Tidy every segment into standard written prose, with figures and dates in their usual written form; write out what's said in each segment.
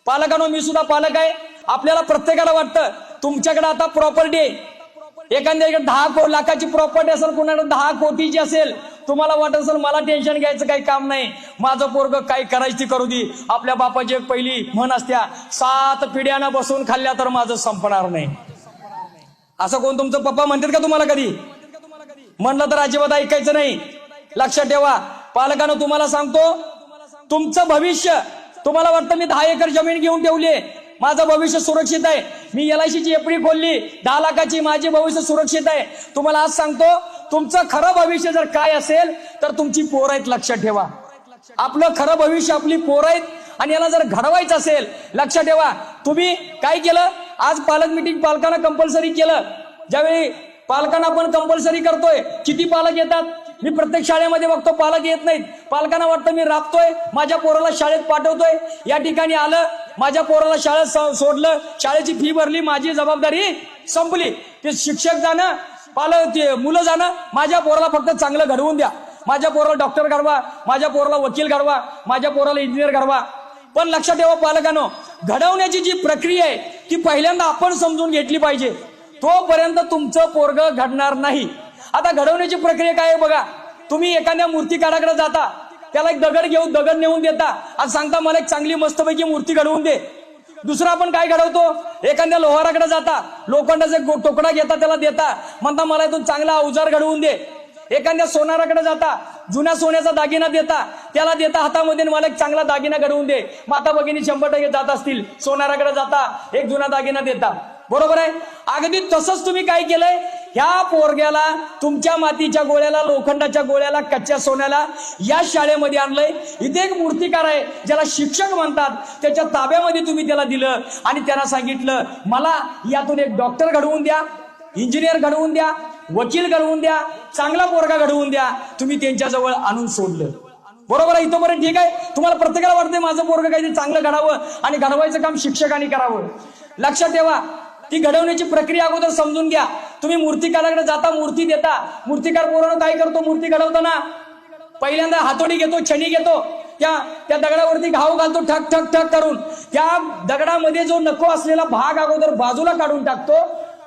पालकांनो, मी सुद्धा पालक आहे. आपल्याला प्रत्येकाला वाटतं तुमच्याकडे आता प्रॉपर्टी आहे, एखाद्याकडे 10 लाखाची प्रॉपर्टी असेल, कुणाकडे 10 कोटीची असेल. तुम्हाला वाटत असेल मला टेन्शन घ्यायचं काही काम नाही, माझं पोरग काय करायची ती करू दे. आपल्या बापाची एक पहिली म्हण असत्या, 7 पिढ्यानं बसून खाल्ल्या तर माझं संपणार नाही. असं कोण तुमचं पप्पा म्हणतात का तुम्हाला कधी? म्हणलं तर अजिबात ऐकायचं नाही. लक्षात ठेवा पालकांनो, तुम्हाला सांगतो तुमचं भविष्य, तुम्हाला वाटतं मी 10 एकर जमीन घेऊन ठेवली, माझं भविष्य सुरक्षित आहे, मी LIC ची एफडी खोलली 10 लाखाची, माझे भविष्य सुरक्षित आहे. तुम्हाला आज सांगतो तुमचं खरं भविष्य जर काय असेल तर तुमची पोरं आहेत. लक्षात ठेवा आपलं खरं भविष्य आपली पोरं आहेत. आणि याला जर घडवायचं असेल, लक्षात ठेवा तुम्ही काय केलं, आज पालक मिटिंग पालकांना कंपल्सरी केलं. ज्यावेळी पालकांना आपण कंपल्सरी करतोय, किती पालक येतात? मी प्रत्येक शाळेमध्ये बघतो पालक येत नाहीत. पालकांना वाटतं मी राबतोय, माझ्या पोराला शाळेत पाठवतोय, या ठिकाणी आलं, माझ्या पोराला शाळेत सोडलं, शाळेची फी भरली, माझी जबाबदारी संपली. ते शिक्षक जाणं, पालक ते मुलं जाणं, माझ्या पोराला फक्त चांगलं घडवून द्या, माझ्या पोराला डॉक्टर घडवा, माझ्या पोराला वकील घडवा, माझ्या पोराला इंजिनियर घडवा. पण लक्षात ठेवा पालकांनो, घडवण्याची जी प्रक्रिया आहे ती पहिल्यांदा आपण समजून घेतली पाहिजे. तोपर्यंत तुमचं पोरग घडणार नाही. आता घडवण्याची प्रक्रिया काय आहे बघा, तुम्ही एखाद्या मूर्तिकाराकडे जाता, त्याला एक दगड नेऊन देता आणि सांगता मला एक चांगली मस्तपैकी मूर्ती घडवून दे. दुसरा आपण काय घडवतो, एखाद्या लोहाराकडे जाता, लोखंडाचा तुकडा घेता त्याला देता, म्हणता मला इथून चांगला अवजार घडवून दे. एखाद्या सोनाराकडे जाता, जुन्या सोन्याचा दागिना देता, त्याला देता हातामध्ये, मला एक चांगला दागिना घडवून दे. माता भगिनी 100% जात असतील, सोनाराकडे जाता, एक जुना दागिना देता, बरोबर आहे. अगदी तसंच तुम्ही काय केलंय, ह्या पोरग्याला तुमच्या मातीच्या गोळ्याला, लोखंडाच्या गोळ्याला, कच्च्या सोन्याला या शाळेमध्ये आणलंय. इथे एक मूर्तिकार आहे ज्याला शिक्षक म्हणतात, त्याच्या ताब्यामध्ये तुम्ही त्याला दिलं आणि त्यांना सांगितलं मला यातून एक डॉक्टर घडवून द्या, इंजिनियर घडवून द्या, वकील घडवून द्या, चांगला पोरगा घडवून द्या. तुम्ही त्यांच्याजवळ आणून सोडलं, बरोबर आहे. इथंपर्यंत ठीक आहे. तुम्हाला प्रत्येकाला वाटतंय माझं पोरगं काहीतरी चांगलं घडावं आणि घडवायचं काम शिक्षकांनी करावं. लक्षात ठेवा ती घडवण्याची प्रक्रिया अगोदर समजून घ्या. तुम्ही मूर्तिकाराकडे जाता, मूर्ती देता, मूर्तिकार पोरानं काय करतो, मूर्ती घडवताना पहिल्यांदा हातोडी घेतो, छणी घेतो, त्या दगडावरती घाव घालतो, ठक ठक ठक करून त्या दगडामध्ये जो नको असलेला भाग अगोदर बाजूला काढून टाकतो,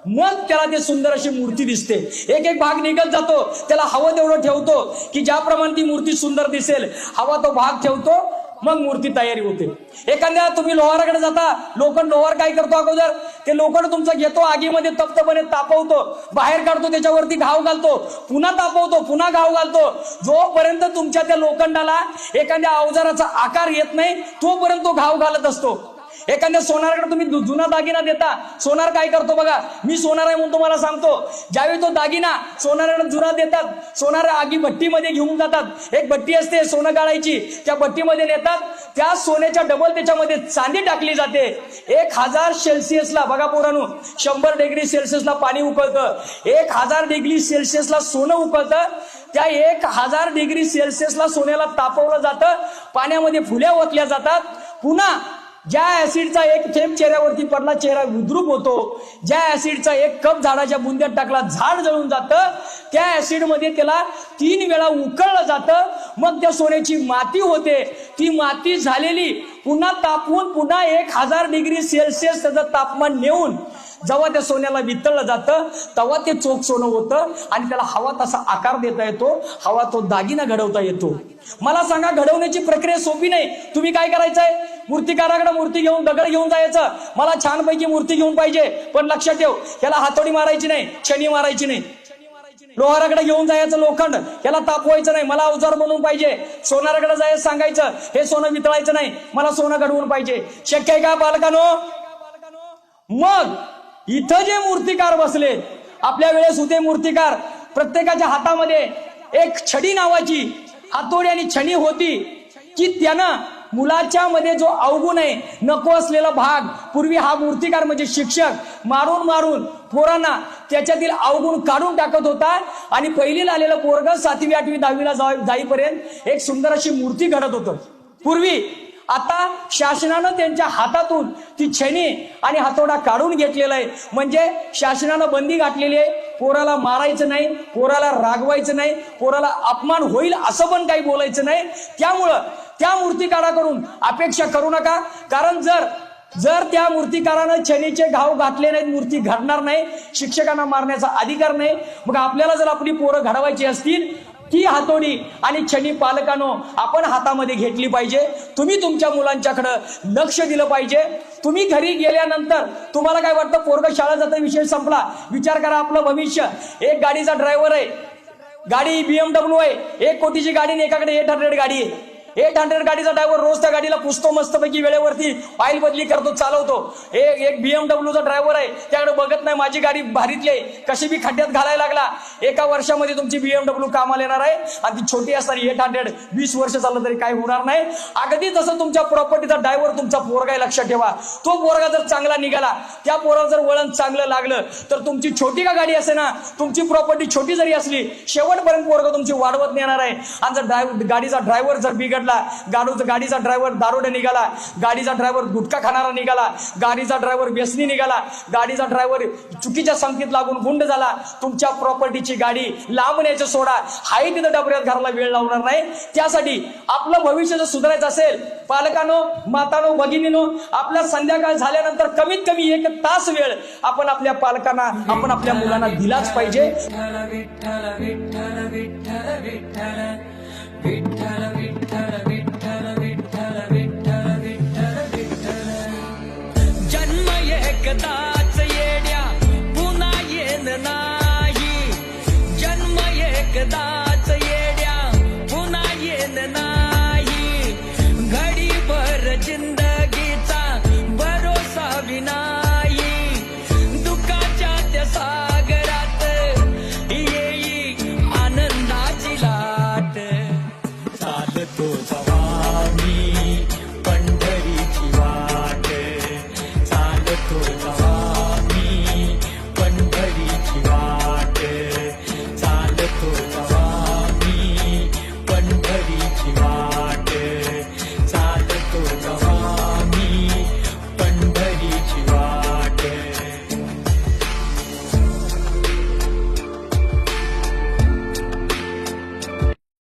मग त्याला ते सुंदर अशी मूर्ती दिसते. एक एक भाग निघत जातो, त्याला हवं तेवढं ठेवतो की ज्याप्रमाणे ती मूर्ती सुंदर दिसेल, हवा तो भाग ठेवतो, मग मूर्ती तयारी होते. एखाद्या तुम्ही लोहाराकडे जाता, लोहार काय करतो, अगोदर ते लोखंड तुमचं घेतो, आगीमध्ये तप्तपणे तापवतो, बाहेर काढतो, त्याच्यावरती घाव घालतो, पुन्हा तापवतो, पुन्हा घाव घालतो. जोपर्यंत तुमच्या त्या लोखंडाला एखाद्या अवजाराचा आकार येत नाही तोपर्यंत तो घाव घालत असतो. एखाद्या सोनाराकडे तुम्ही जुना दागिना देता, सोनार काय करतो बघा, मी सोनार आहे म्हणून तुम्हाला सांगतो, ज्यावेळी तो दागिना सोनाराकडे जुना देतात, सोनार आगी भट्टीमध्ये घेऊन जातात, एक भट्टी असते सोनं गाळायची, त्या भट्टीमध्ये नेतात, त्या सोन्याच्या डबल त्याच्यामध्ये चांदी टाकली जाते. 1000 सेल्सिअसला बघा पोरांनो, 100 डिग्री सेल्सिअसला पाणी उकळतं, 1000 डिग्री सेल्सिअसला सोनं उकळतं. त्या 1000 डिग्री सेल्सिअसला सोन्याला तापवलं जातं, पाण्यामध्ये फुल्या ओतल्या जातात. पुन्हा ज्या ऍसिडचा एक थेंब चेहऱ्यावरती पडला, चेहरा विद्रूप होतो. ज्या ऍसिडचा एक कप झाडाच्या बुंद्यात टाकला, झाड जळून जातं. त्या ऍसिड मध्ये त्याला 3 वेळा उकळलं जातं, मग त्या सोन्याची माती होते. ती माती झालेली पुन्हा तापवून पुन्हा 1000 डिग्री सेल्सिअस त्याचं तापमान नेऊन जेव्हा त्या सोन्याला वितळलं जातं, तेव्हा ते चोख सोनं होतं आणि त्याला हवा तसा आकार देता येतो, हवा तो दागिना घडवता येतो. मला सांगा, घडवण्याची प्रक्रिया सोपी नाही. तुम्ही काय करायचंय, मूर्तिकाराकडे मूर्ती घेऊन, दगड घेऊन जायचं, मला छानपैकी मूर्ती घेऊन पाहिजे, पण लक्षात ठेव याला हातोडी मारायची नाही, छणी मारायची नाही. लोहाराकडे घेऊन जायचं लोखंड, याला तापवायचं नाही, मला अवजार बनवून पाहिजे. सोनाराकडे जायचं, सांगायचं हे सोनं वितळायचं नाही, मला सोनं घडवून पाहिजे. शक्य आहे का पालकांनो? मग इथं जे मूर्तिकार बसले, आपल्या वेळेस होते मूर्तिकार, प्रत्येकाच्या हातामध्ये एक छडी नावाची हातोडी आणि छडी होती की त्यानं मुलाच्या मध्ये जो अवगुण आहे, नको असलेला भाग, पूर्वी हा मूर्तिकार म्हणजे शिक्षक मारून मारून पोरांना त्याच्यातील अवगुण काढून टाकत होता आणि पहिलीला आलेलं पोरग 7वी 8वी 10वीला जाईपर्यंत एक सुंदर अशी मूर्ती घडत होतं पूर्वी. आता शासनानं त्यांच्या हातातून ती छेनी आणि हातोडा काढून घेतलेला आहे, म्हणजे शासनानं बंदी घातलेली आहे. पोराला मारायचं नाही, पोराला रागवायचं नाही, पोराला अपमान होईल असं पण काही बोलायचं नाही. त्यामुळं त्या मूर्तिकाराकडून अपेक्षा करू नका, कारण जर जर त्या मूर्तिकारानं छनीचे घाव घातले नाहीत, मूर्ती घडणार नाही, शिक्षकांना मारण्याचा अधिकार नाही. मग आपल्याला जर आपली पोरं घडवायची असतील, ती हातोडी आणि छनी पालकांनो आपण हातामध्ये घेतली पाहिजे. तुम्ही तुमच्या मुलांच्याकडे लक्ष दिलं पाहिजे. तुम्ही घरी गेल्यानंतर तुम्हाला काय वाटतं, पोरगं शाळा जातं, विषय संपला. विचार करा, आपलं भविष्य. एक गाडीचा ड्रायव्हर आहे, गाडी BMW आहे, 1 कोटीची गाडी आणि एकाकडे 800 गाडी आहे. 800 गाडीचा ड्रायव्हर रोज त्या गाडीला पुसतो, मस्तपैकी वेळेवरती ऑइल बदली करतो, चालवतो. एक BMWचा ड्रायव्हर आहे, त्याकडे बघत नाही, माझी गाडी भारीतली आहे, कशी बी खड्ड्यात घालायला लागला. एका वर्षामध्ये तुमची BMW कामाला येणार आहे आणि ती छोटी असणारी 800 20 वर्ष चाललं तरी काही होणार नाही. अगदी जसं तुमच्या प्रॉपर्टीचा ड्रायव्हर तुमचा पोरगा आहे, लक्षात ठेवा. तो पोरगा जर चांगला निघाला, त्या पोराला जर वळण चांगलं लागलं, तर तुमची छोटी का गाडी असे ना, तुमची प्रॉपर्टी छोटी जरी असली, शेवटपर्यंत पोरगा तुमची वाढवत नेणार आहे. आणि जर गाडीचा ड्रायव्हर जर बिघडला, गाडीचा ड्रायव्हर दारोडे निघाला, गाडीचा ड्रायव्हर गुटखा खाणारा निघाला, गाडीचा ड्रायव्हर व्यसनी निघाला, गाडीचा ड्रायव्हर चुकीच्या संगतीत लागून गुंड झाला, तुमच्या प्रॉपर्टीची गाडी लांबण्याचं सोडा, हाय तिथं डबऱ्यात घराला वेळ लावणार नाही. त्यासाठी आपलं भविष्य जर सुधारायचं असेल, पालकांनो, मातांनो, भगिनीनो, आपल्या संध्याकाळ झाल्यानंतर कमीत कमी 1 तास वेळ आपण आपल्या पालकांना, आपण आपल्या मुलांना दिलाच पाहिजे. विठ्ठल विठ्ठल विठ्ठल विठ्ठल विठ्ठल विठ्ठल